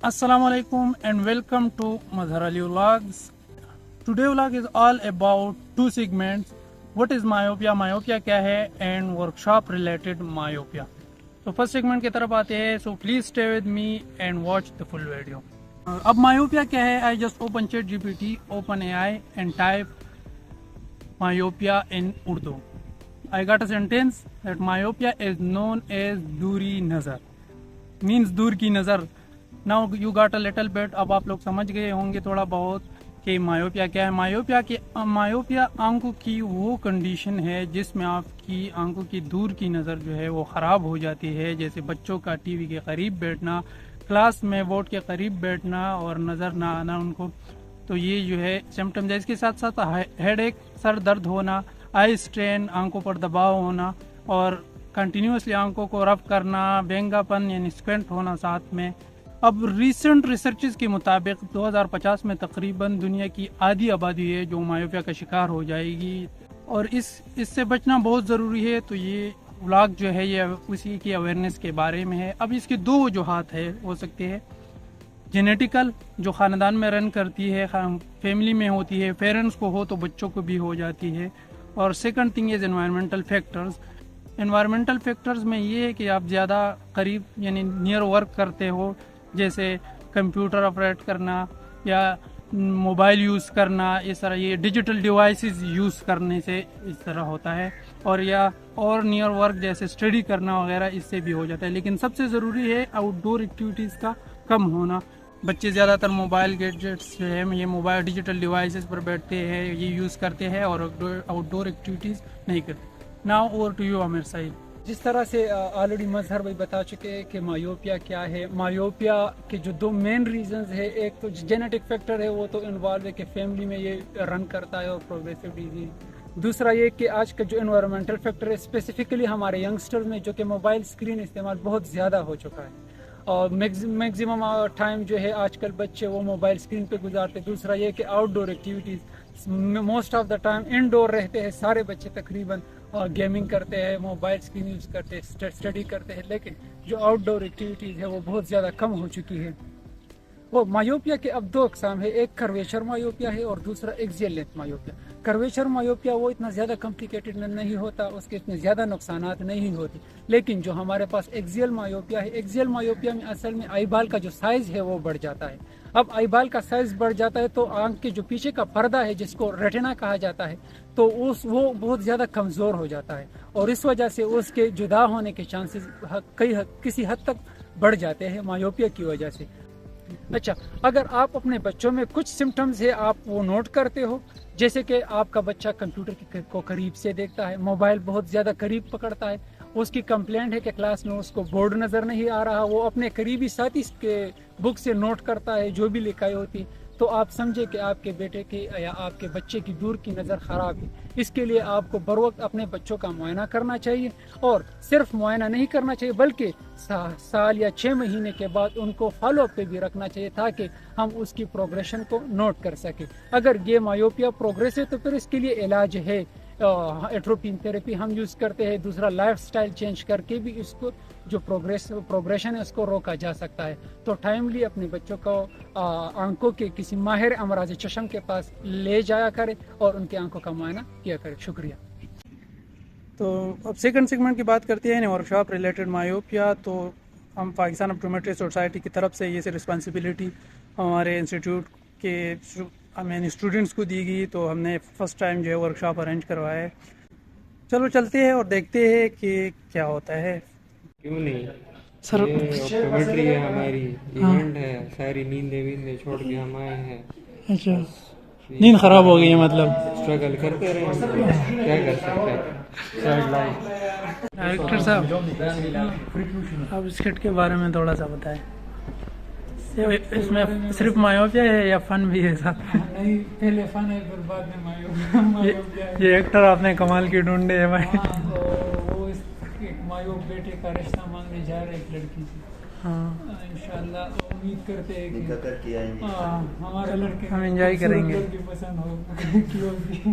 Assalamu alaikum and welcome to Mazhar Ali Vlogs. Today vlog is all about two segments. What is myopia? Myopia क्या है? And workshop related myopia. So first segment की तरफ आते हैं. So please stay with me and watch the full video. अब myopia क्या है? I just open ChatGPT, open AI and type myopia in Urdu. I got a sentence that myopia is known as दूरी नज़र, means दूर की नज़र. Now you got a little bit. अब आप लोग समझ गए होंगे थोड़ा बहुत कि मायोपिया क्या है. मायोपिया आंखों की वो कंडीशन है जिसमें आपकी आंखों की दूर की नज़र जो है वो ख़राब हो जाती है. जैसे बच्चों का टीवी के करीब बैठना, क्लास में बोर्ड के करीब बैठना और नज़र ना आना उनको, तो ये जो है सिम्टम्स है. इसके साथ साथ हेड एक, सर दर्द होना, आई स्ट्रेन, आंखों पर दबाव होना और कंटिन्यूसली आंखों को रफ करना, बेंगापन यानी स्क्वेंट होना साथ में. अब रीसेंट रिसर्चेस के मुताबिक 2050 में तकरीबन दुनिया की आधी आबादी है जो मायोपिया का शिकार हो जाएगी और इससे बचना बहुत ज़रूरी है. तो ये व्लॉग जो है ये उसी की अवेयरनेस के बारे में है. अब इसके दो वजूहात है हो सकते हैं. जेनेटिकल, जो ख़ानदान में रन करती है, फैमिली में होती है, पेरेंट्स को हो तो बच्चों को भी हो जाती है. और second thing is environmental factors. Environmental factors में ये है कि आप ज़्यादा करीब यानी नियर वर्क करते हो, जैसे कंप्यूटर ऑपरेट करना या मोबाइल यूज़ करना, इस तरह ये डिजिटल डिवाइसेस यूज़ करने से इस तरह होता है. और नियर वर्क जैसे स्टडी करना वगैरह इससे भी हो जाता है. लेकिन सबसे ज़रूरी है आउटडोर एक्टिविटीज़ का कम होना. बच्चे ज़्यादातर मोबाइल गैजेट्स जो है ये मोबाइल डिजिटल डिवाइसेस पर बैठते हैं, ये यूज़ करते हैं और आउटडोर एक्टिविटीज़ नहीं करते. Now over to you Aamir sahib. जिस तरह से ऑलरेडी मजहर भाई बता चुके हैं कि मायोपिया क्या है. मायोपिया के जो दो मेन रीजंस है, एक तो जेनेटिक फैक्टर है, वो तो इन्वॉल्व है कि फैमिली में ये रन करता है और प्रोग्रेसिव डिजीज. दूसरा ये कि आज का जो एनवायरमेंटल फैक्टर है, स्पेसिफिकली हमारे यंगस्टर्स में जो कि मोबाइल स्क्रीन इस्तेमाल बहुत ज़्यादा हो चुका है और मैक्सिमम टाइम जो है आजकल बच्चे वो मोबाइल स्क्रीन पे गुजारते. दूसरा ये कि outdoor activities, most of the time indoor रहते हैं सारे बच्चे तकरीबन, और गेमिंग करते हैं, मोबाइल स्क्रीन यूज़ करते हैं, स्टडी करते हैं. लेकिन जो आउटडोर एक्टिविटीज़ है वो बहुत ज़्यादा कम हो चुकी है. वो मायोपिया के अब दो अकसाम है, एक कर्वेचर मायोपिया है और दूसरा axial length myopia. Curvature myopia वो इतना ज़्यादा कॉम्प्लिकेटेड नहीं होता, उसके इतने ज़्यादा नुकसानात नहीं होते. लेकिन जो हमारे पास एक्सियल मायोपिया है, एक्सियल मायोपिया में असल में आई बाल का जो साइज़ है वो बढ़ जाता है. अब आई बाल का साइज़ बढ़ जाता है तो आंख के जो पीछे का पर्दा है जिसको रेटिना कहा जाता है, तो वो बहुत ज़्यादा कमज़ोर हो जाता है और इस वजह से उसके जुदा होने के चांसेस किसी हद तक बढ़ जाते हैं मायोपिया की वजह से. अच्छा, अगर आप अपने बच्चों में कुछ सिम्टम्स है आप वो नोट करते हो, जैसे कि आपका बच्चा कंप्यूटर को करीब से देखता है, मोबाइल बहुत ज़्यादा करीब पकड़ता है, उसकी कंप्लेंट है कि क्लास में उसको बोर्ड नज़र नहीं आ रहा, वो अपने करीबी साथी के बुक से नोट करता है जो भी लिखाई होती, तो आप समझे कि आपके बेटे की या आपके बच्चे की दूर की नज़र ख़राब है. इसके लिए आपको बर वक्त अपने बच्चों का मुआयना करना चाहिए और सिर्फ मुआयना नहीं करना चाहिए बल्कि साल या 6 महीने के बाद उनको फॉलो अप पे भी रखना चाहिए ताकि हम उसकी प्रोग्रेशन को नोट कर सकें. अगर ये मायोपिया प्रोग्रेस है तो फिर इसके लिए इलाज है, एट्रोपिन थेरेपी हम यूज़ करते हैं. दूसरा लाइफ स्टाइल चेंज करके भी इसको जो प्रोग्रेशन है उसको रोका जा सकता है. तो टाइमली अपने बच्चों को आंखों के किसी माहिर अमराज चश्म के पास ले जाया करें और उनकी आंखों का मुआयना किया करें. शुक्रिया. तो अब सेकंड सेगमेंट की बात करते हैं वर्कशॉप रिलेटेड मायोपिया. तो हम पाकिस्तान ऑप्टोमेट्री सोसाइटी की तरफ से ये रिस्पॉन्सिबिलिटी हमारे इंस्टीट्यूट के हमें स्टूडेंट्स को दी गई, तो हमने फ़र्स्ट टाइम जो है वर्कशॉप अरेंज करवाया है. चलो चलते हैं और देखते हैं कि क्या होता है. क्यों नहीं सर, ये ऑप्टोमेट्री है हमारी, इवेंट है, सारी नींदें छोड़ के हम आए हैं. अच्छा, नींद ख़राब हो गई है मतलब. स्ट्रगल करते रहे, क्या कर सकते हैं. डायरेक्टर साहब, अब स्किट के बारे में थोड़ा सा बताएं. इसमें सिर्फ मायोपिया है या फन भी है साथ? नहीं, पहले फन है फिर बाद में मायोपिया है. ये एक्टर आपने कमाल की ढूंढे है भाई. वो एक मायो बेटे का रिश्ता मांगने जा रहे एक लड़की से. हाँ, इंशाल्लाह उम्मीद करते हैं कि हमारे लड़के हम एंजॉय करेंगे. पसंद हो.